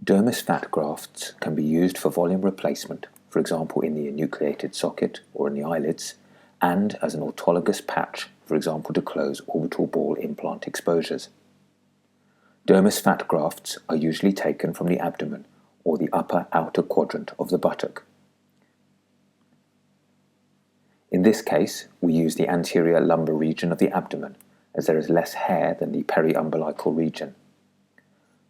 Dermis fat grafts can be used for volume replacement, for example in the enucleated socket or in the eyelids, and as an autologous patch, for example to close orbital ball implant exposures. Dermis fat grafts are usually taken from the abdomen or the upper outer quadrant of the buttock. In this case, we use the anterior lumbar region of the abdomen, as there is less hair than the periumbilical region.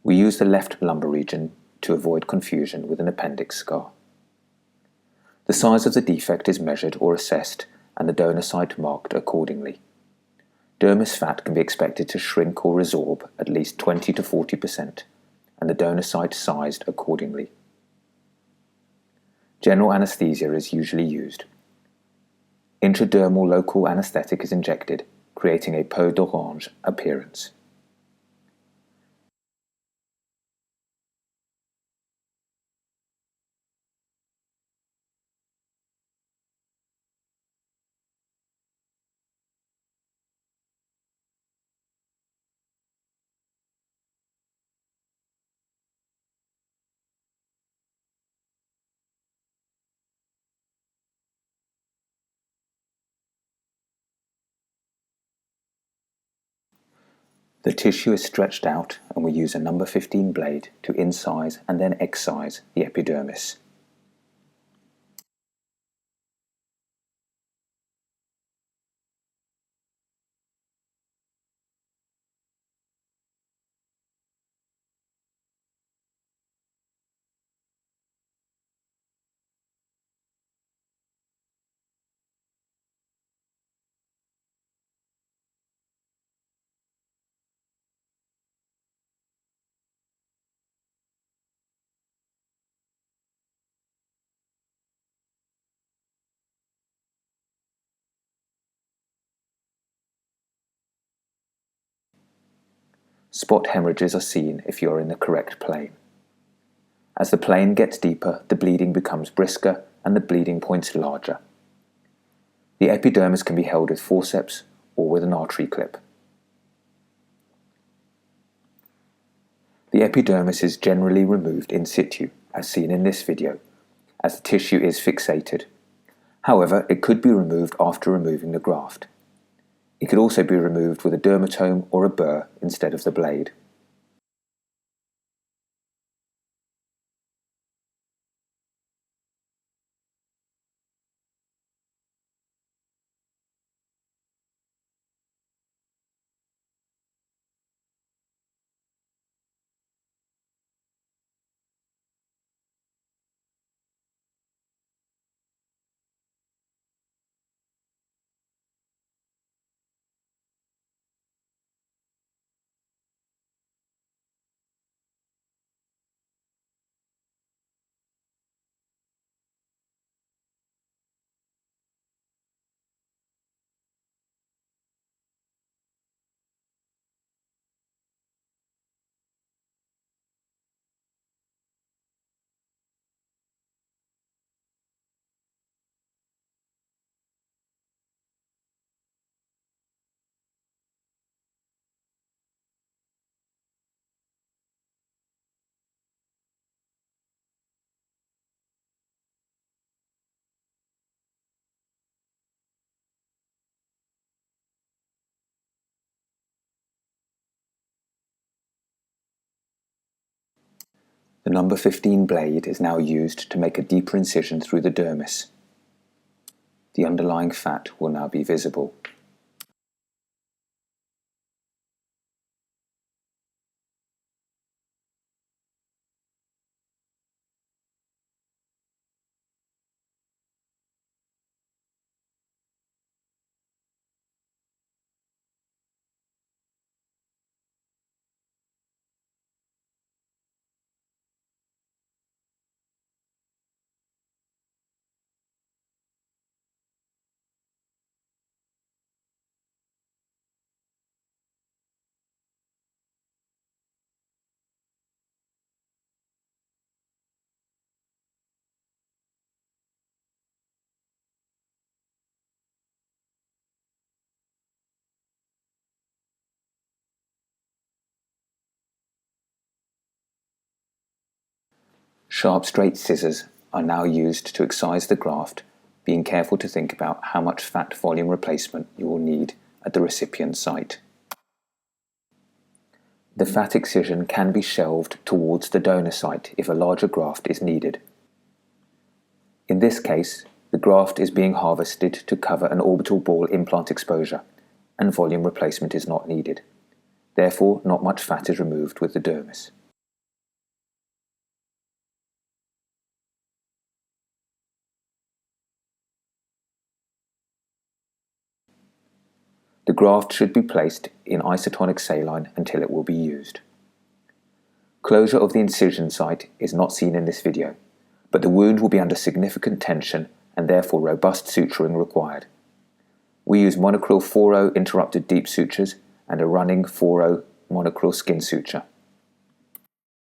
We use the left lumbar region to avoid confusion with an appendix scar. The size of the defect is measured or assessed and the donor site marked accordingly. Dermis fat can be expected to shrink or resorb at least 20 to 40%, and the donor site sized accordingly. General anesthesia is usually used. Intradermal local anesthetic is injected, creating a peau d'orange appearance. The tissue is stretched out and we use a number 15 blade to incise and then excise the epidermis. Spot hemorrhages are seen if you are in the correct plane. As the plane gets deeper, the bleeding becomes brisker and the bleeding points larger. The epidermis can be held with forceps or with an artery clip. The epidermis is generally removed in situ, as seen in this video, as the tissue is fixated. However, it could be removed after removing the graft. It could also be removed with a dermatome or a burr instead of the blade. The number 15 blade is now used to make a deeper incision through the dermis. The underlying fat will now be visible. Sharp straight scissors are now used to excise the graft, being careful to think about how much fat volume replacement you will need at the recipient site. The fat excision can be shelved towards the donor site if a larger graft is needed. In this case, the graft is being harvested to cover an orbital ball implant exposure, and volume replacement is not needed. Therefore, not much fat is removed with the dermis. The graft should be placed in isotonic saline until it will be used. Closure of the incision site is not seen in this video, but the wound will be under significant tension and therefore robust suturing required. We use monocryl 4-0 interrupted deep sutures and a running 4-0 monocryl skin suture.